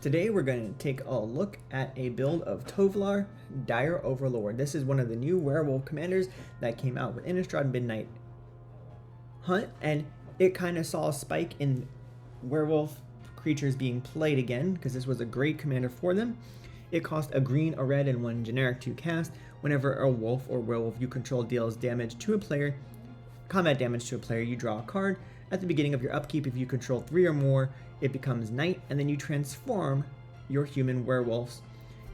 Today we're going to take a look at a build of Tovolar Dire Overlord. This is one of the new werewolf commanders that came out with Innistrad Midnight Hunt, and it kind of saw a spike in werewolf creatures being played again because this was a great commander for them. It cost a green, a red, and one generic to cast. Whenever a wolf or werewolf you control deals damage to a player, combat damage to a player, you draw a card. At the beginning of your upkeep, if you control 3 or more, it becomes night, and then you transform your human werewolves.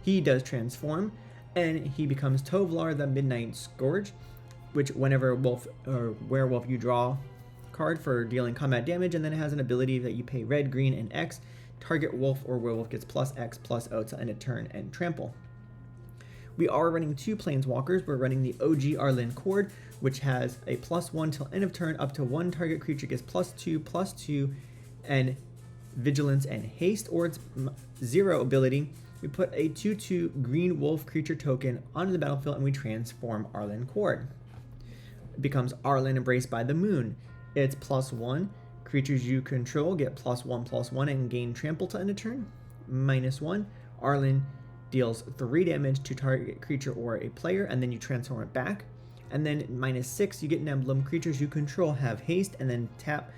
He does transform, and he becomes Tovolar the Midnight Scourge, which whenever wolf or werewolf you draw a card for dealing combat damage, and then it has an ability that you pay red, green, and X. Target wolf or werewolf gets plus X plus O to end a turn and trample. We are running 2 planeswalkers. We're running the OG Arlinn Cord, which has a +1 till end of turn. Up to 1 target creature gets +2/+2 and vigilance and haste, or its 0 ability. We put a 2/2 green wolf creature token onto the battlefield and we transform Arlinn Cord. It becomes Arlinn Embraced by the Moon. It's +1. Creatures you control get +1/+1 and gain trample to end a turn. -1. Arlinn deals 3 damage to target creature or a player, and then you transform it back. And then -6, you get an emblem. Creatures you control have haste, and then tap.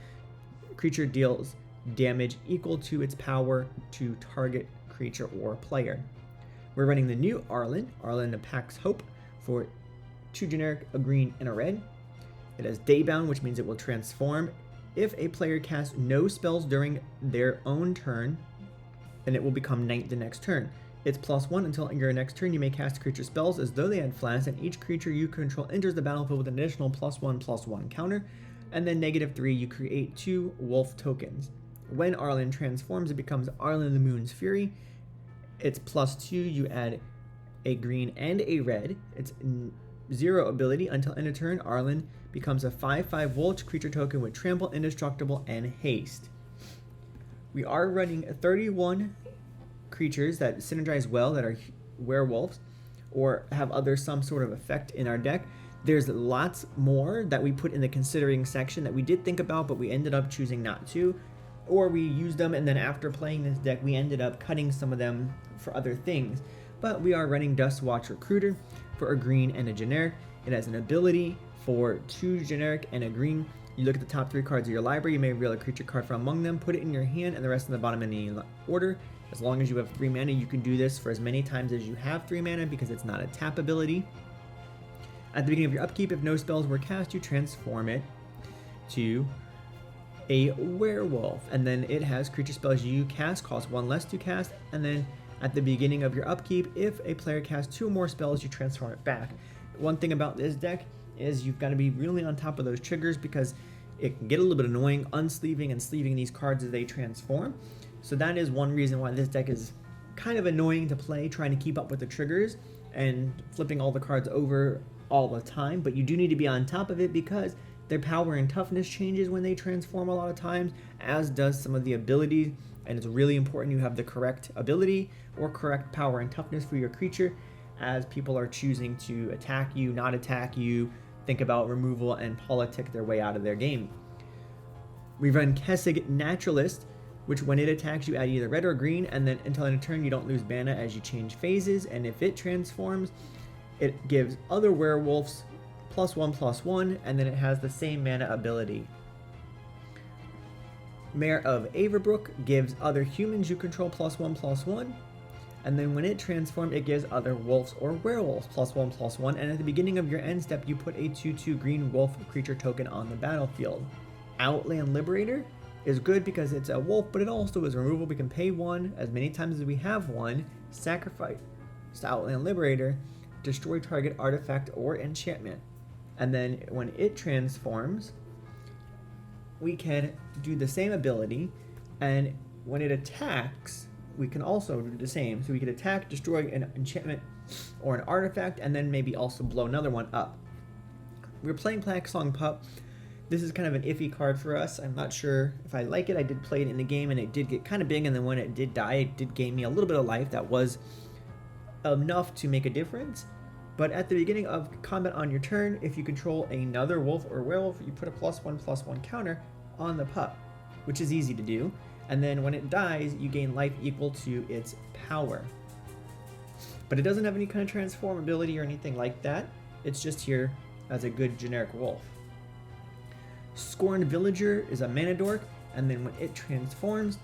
Creature deals damage equal to its power to target creature or player. We're running the new Arlinn Pax Hope, for 2 generic, a green, and a red. It has Daybound, which means it will transform. If a player casts no spells during their own turn, then it will become night the next turn. It's +1 until your next turn. You may cast creature spells as though they had flasks, and each creature you control enters the battlefield with an additional +1/+1 counter. And then -3, you create 2 wolf tokens. When Arlinn transforms, it becomes Arlinn the Moon's Fury. It's +2, you add a green and a red. It's 0 ability until end of turn. Arlinn becomes a 5/5 wolf creature token with trample, indestructible, and haste. We are running 31 creatures that synergize well, that are werewolves or have some sort of effect in our deck. There's lots more that we put in the considering section that we did think about, but we ended up choosing not to, or we used them and then after playing this deck we ended up cutting some of them for other things. But we are running Dustwatch Recruiter for a green and a generic. It has an ability for 2 generic and a green. You look at the top 3 cards of your library, you may reveal a creature card from among them, put it in your hand, and the rest in the bottom in any order. As long as you have 3 mana, you can do this for as many times as you have 3 mana because it's not a tap ability. At the beginning of your upkeep, if no spells were cast, you transform it to a werewolf. And then it has creature spells you cast, cost 1 less to cast. And then at the beginning of your upkeep, if a player casts 2 or more spells, you transform it back. One thing about this deck is you've got to be really on top of those triggers because it can get a little bit annoying unsleeving and sleeving these cards as they transform. So that is one reason why this deck is kind of annoying to play, trying to keep up with the triggers and flipping all the cards over all the time. But you do need to be on top of it because their power and toughness changes when they transform a lot of times, as does some of the abilities. And it's really important you have the correct ability or correct power and toughness for your creature as people are choosing to attack you, not attack you, think about removal, and politic their way out of their game. We run Kessig Naturalist, which when it attacks you add either red or green, and then until end of turn you don't lose mana as you change phases. And if it transforms, it gives other werewolves +1/+1, and then it has the same mana ability. Mayor of Averbrook gives other humans you control +1/+1, and then when it transforms, it gives other wolves or werewolves +1/+1, and at the beginning of your end step, you put a 2/2 green wolf creature token on the battlefield. Outland Liberator is good because it's a wolf, but it also is removal. We can pay 1 as many times as we have 1, sacrifice to Outland Liberator, destroy target artifact or enchantment. And then when it transforms, we can do the same ability, and when it attacks, we can also do the same. So we could attack, destroy an enchantment or an artifact, and then maybe also blow another one up. We're playing Plagsong Pup. This is kind of an iffy card for us. I'm not sure if I like it. I did play it in the game and it did get kind of big, and then when it did die, it did gain me a little bit of life that was enough to make a difference. But at the beginning of combat on your turn, if you control another wolf or werewolf, you put a +1/+1 counter on the pup, which is easy to do. and then when it dies, you gain life equal to its power. But it doesn't have any kind of transform ability or anything like that. It's just here as a good generic wolf. Scorned Villager is a mana dork, and then when it transforms,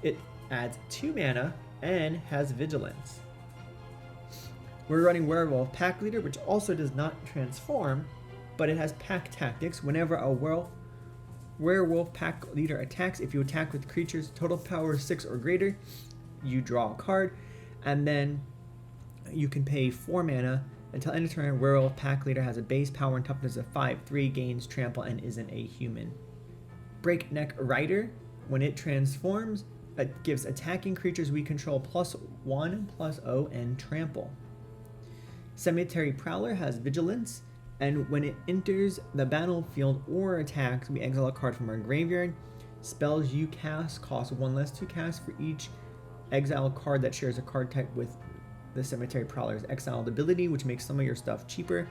it adds 2 mana and has vigilance. We're running Werewolf Pack Leader, which also does not transform, but it has pack tactics. Whenever a Werewolf Pack Leader attacks, if you attack with creatures total power 6 or greater, you draw a card, and then you can pay 4 mana. Until end of turn, Werewolf Pack Leader has a base power and toughness of 5/3, gains trample, and isn't a human. Breakneck Rider, when it transforms, it gives attacking creatures we control +1/+0 and trample. Cemetery Prowler has vigilance, and when it enters the battlefield or attacks, we exile a card from our graveyard. Spells you cast cost 1 less to cast for each exile card that shares a card type with the Cemetery Prowler's exiled ability, which makes some of your stuff cheaper. It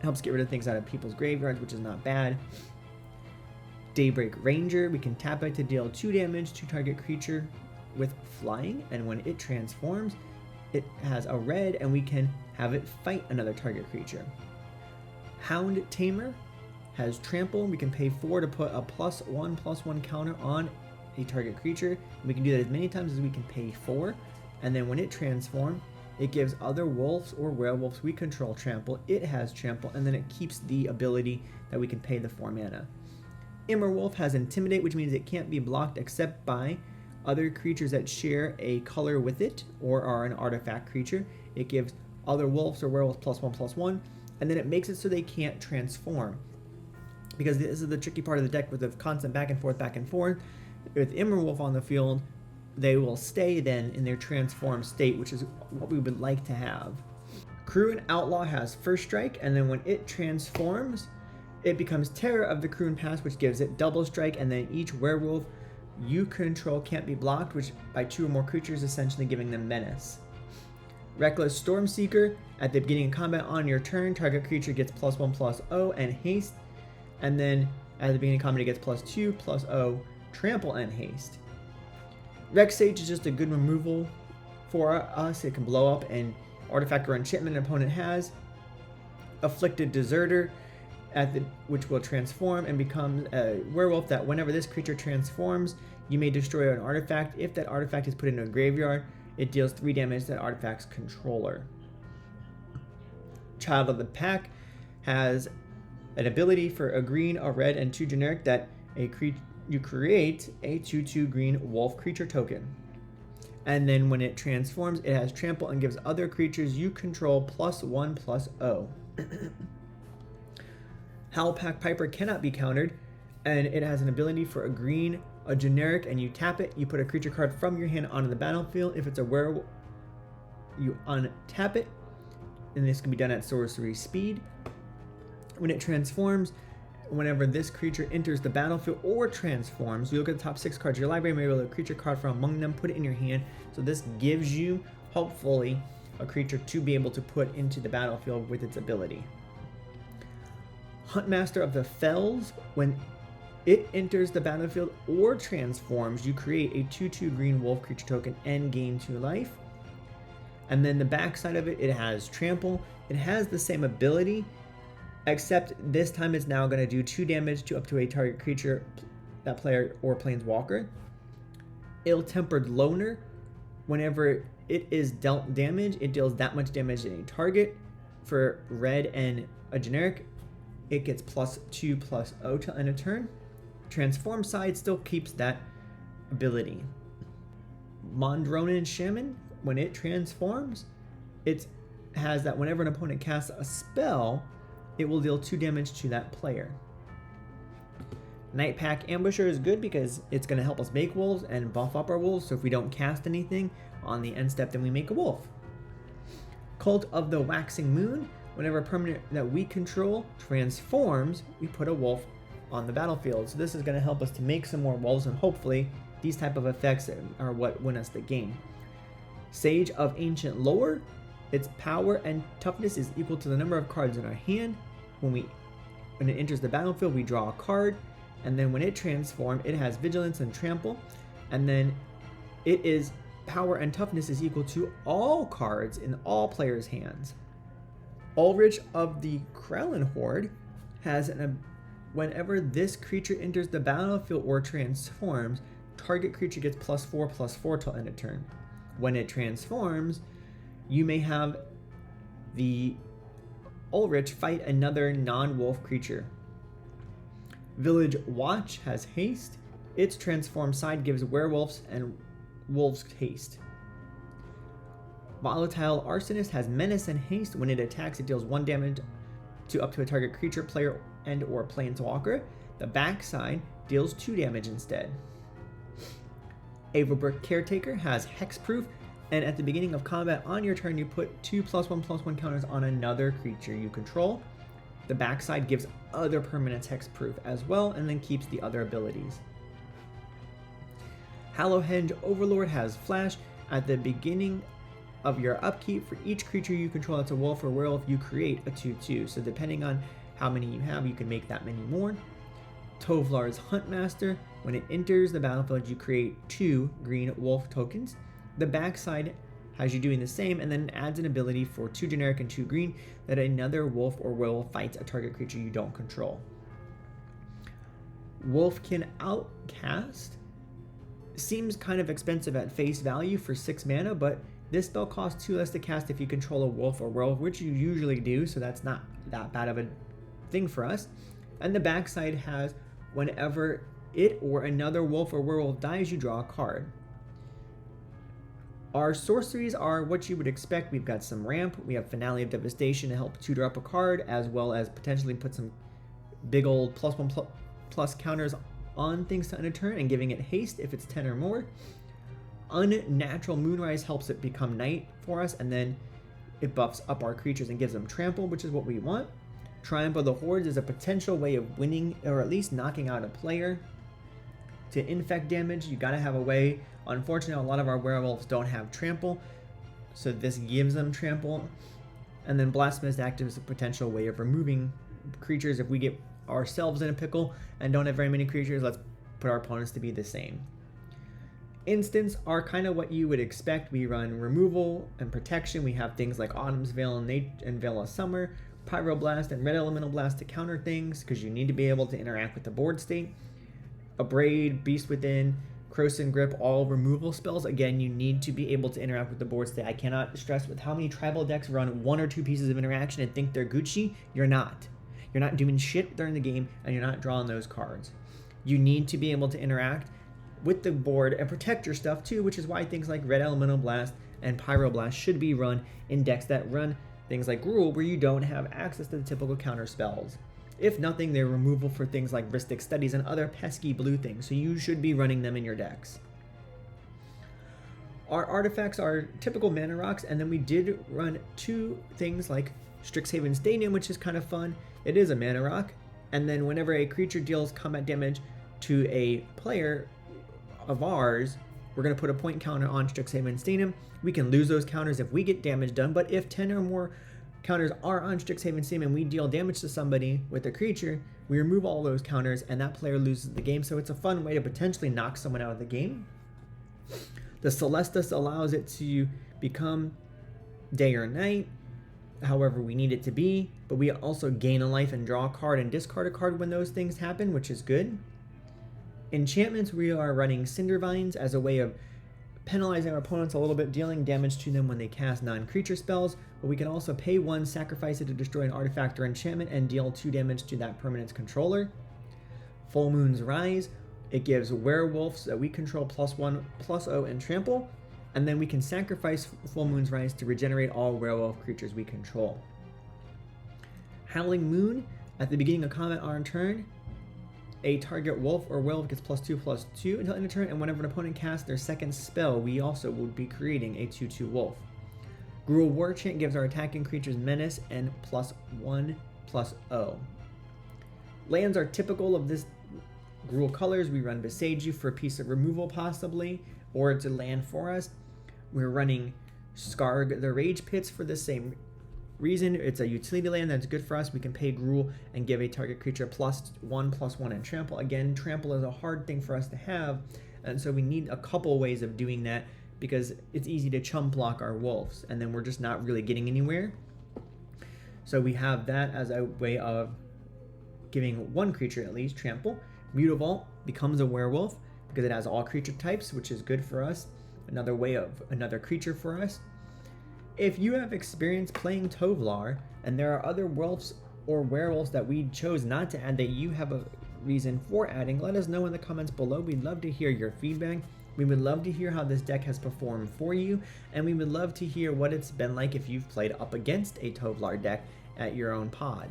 helps get rid of things out of people's graveyards, which is not bad. Daybreak Ranger, we can tap it to deal 2 damage to target creature with flying, and when it transforms, it has a red, and we can have it fight another target creature. Hound Tamer has trample. We can pay 4 to put a +1/+1 counter on a target creature. We can do that as many times as we can pay 4, and then when it transforms, it gives other wolves or werewolves we control trample. It has trample, and then it keeps the ability that we can pay the 4 mana. Immerwolf has Intimidate, which means it can't be blocked except by other creatures that share a color with it or are an artifact creature. It gives other wolves or werewolves +1/+1, and then it makes it so they can't transform. Because this is the tricky part of the deck with the constant back and forth. With Immerwolf on the field, they will stay then in their transformed state, which is what we would like to have. Cruin Outlaw has First Strike, and then when it transforms, it becomes Terror of the Cruin Pass, which gives it double strike, and then each werewolf you control can't be blocked, which by 2 or more creatures, essentially giving them menace. Reckless Stormseeker, at the beginning of combat on your turn, target creature gets +1/+0 and haste, and then at the beginning of combat it gets +2/+0 trample and haste. Rex Sage is just a good removal for us. It can blow up an artifact or enchantment an opponent has. Afflicted Deserter, which will transform and become a werewolf that whenever this creature transforms, you may destroy an artifact. If that artifact is put into a graveyard, it deals 3 damage to that artifact's controller. Child of the Pack has an ability for a green, a red, and 2 generic that you create a 2/2 green wolf creature token. And then when it transforms, it has trample and gives other creatures you control +1/+0. Howlpack Piper cannot be countered, and it has an ability for a green, a generic, and you tap it, you put a creature card from your hand onto the battlefield. If it's a werewolf, you untap it, and this can be done at sorcery speed. When it transforms, whenever this creature enters the battlefield or transforms, you look at the top 6 cards of your library, maybe a creature card from among them, put it in your hand. So this gives you, hopefully, a creature to be able to put into the battlefield with its ability. Huntmaster of the Fells, when it enters the battlefield or transforms, you create a 2/2 green wolf creature token and gain 2 life. And then the backside of it, it has trample. It has the same ability, except this time it's now going to do 2 damage to up to a target creature, that player or planeswalker. Ill-Tempered Loner, whenever it is dealt damage, it deals that much damage to a target. For red and a generic, it gets +2/+0 till end of turn. Transform side still keeps that ability. Mondronin Shaman, when it transforms, it has that whenever an opponent casts a spell, it will deal 2 damage to that player. Nightpack Ambusher is good because it's going to help us make wolves and buff up our wolves, so if we don't cast anything on the end step, then we make a wolf. Cult of the Waxing Moon, whenever a permanent that we control transforms, we put a wolf on the battlefield. So this is going to help us to make some more wolves, and hopefully these type of effects are what win us the game. Sage of Ancient Lore, its power and toughness is equal to the number of cards in our hand. When it enters the battlefield, we draw a card, and then when it transforms, it has vigilance and trample. And then it is power and toughness is equal to all cards in all players' hands. Ulrich of the Krellin Horde has whenever this creature enters the battlefield or transforms, target creature gets +4/+4 till end of turn. When it transforms, you may have the Ulrich fight another non-wolf creature. Village Watch has haste. Its transform side gives werewolves and wolves haste. Volatile Arsonist has menace and haste. When it attacks, it deals 1 damage to up to a target creature, player, and or planeswalker. The backside deals 2 damage instead. Averbrick Caretaker has hexproof, and at the beginning of combat on your turn, you put 2 +1/+1 counters on another creature you control. The backside gives other permanents hexproof as well, and then keeps the other abilities. Hallowhenge Overlord has flash. At the beginning of your upkeep, for each creature you control that's a wolf or werewolf, you create a 2/2. So depending on how many you have, you can make that many more. Tovolar's Huntmaster. When it enters the battlefield, you create 2 green wolf tokens. The backside has you doing the same, and then adds an ability for 2 generic and 2 green that another wolf or werewolf fights a target creature you don't control. Wolfkin Outcast seems kind of expensive at face value for 6 mana, but this spell costs 2 less to cast if you control a wolf or werewolf, which you usually do, so that's not that bad of a thing for us. And the backside has whenever it or another wolf or werewolf dies, you draw a card. Our sorceries are what you would expect. We've got some ramp, we have Finale of Devastation to help tutor up a card, as well as potentially put some big old +1/++ counters on things to end a turn and giving it haste if it's 10 or more. Unnatural Moonrise helps it become night for us, and then it buffs up our creatures and gives them trample, which is what we want. Triumph of the Hordes is a potential way of winning, or at least knocking out a player. To infect damage, you gotta have a way. Unfortunately, a lot of our werewolves don't have trample, so this gives them trample. And then Blasphemous Act is a potential way of removing creatures. If we get ourselves in a pickle and don't have very many creatures, let's put our opponents to be the same. Instants are kind of what you would expect. We run removal and protection. We have things like Autumn's Veil and Veil of Summer, Pyroblast and Red Elemental Blast to counter things, because you need to be able to interact with the board state. Abrade, Beast Within, Croson Grip, all removal spells. Again, you need to be able to interact with the board state. I cannot stress with how many tribal decks run 1 or 2 pieces of interaction and think they're Gucci. You're not. You're not doing shit during the game, and you're not drawing those cards. You need to be able to interact with the board and protect your stuff too, which is why things like Red Elemental Blast and Pyroblast should be run in decks that run things like Gruul, where you don't have access to the typical counter spells. If nothing, they're removal for things like Ristic Studies and other pesky blue things, so you should be running them in your decks. Our artifacts are typical mana rocks, and then we did run 2 things like Strixhaven Stadium, which is kind of fun. It is a mana rock, and then whenever a creature deals combat damage to a player of ours, we're going to put a point counter on Strixhaven Stadium. We can lose those counters if we get damage done, but if 10 or more counters are on Strixhaven Stadium and we deal damage to somebody with a creature, we remove all those counters and that player loses the game. So it's a fun way to potentially knock someone out of the game. The Celestus allows it to become day or night, however we need it to be, but we also gain a life and draw a card and discard a card when those things happen, which is good. Enchantments, we are running Cindervines as a way of penalizing our opponents a little bit, dealing damage to them when they cast non-creature spells, but we can also pay 1, sacrifice it to destroy an artifact or enchantment, and deal 2 damage to that permanent's controller. Full Moon's Rise, it gives werewolves that we control +1/+0 and trample, and then we can sacrifice Full Moon's Rise to regenerate all werewolf creatures we control. Howling Moon, at the beginning of combat on our turn, a target wolf or werewolf gets +2/+2 until end of turn, and whenever an opponent casts their second spell, we also would be creating a 2/2 wolf. Gruul War Chant gives our attacking creatures menace and +1/+0. Lands are typical of this Gruul colors. We run Besage You for a piece of removal possibly, or it's a land for us. We're running Skarg the Rage Pits for the same reason. It's a utility land that's good for us. We can pay Gruul and give a target creature +1/+1 and trample. Again, trample is a hard thing for us to have, And so we need a couple ways of doing that, because it's easy to chump block our wolves and then we're just not really getting anywhere. So we have that as a way of giving one creature at least trample. Mutavault becomes a werewolf because it has all creature types, which is good for us. Another way of another creature for us. If you have experience playing Tovolar and there are other wolves or werewolves that we chose not to add that you have a reason for adding, let us know in the comments below. We'd love to hear your feedback. We would love to hear how this deck has performed for you, and we would love to hear what it's been like if you've played up against a Tovolar deck at your own pod.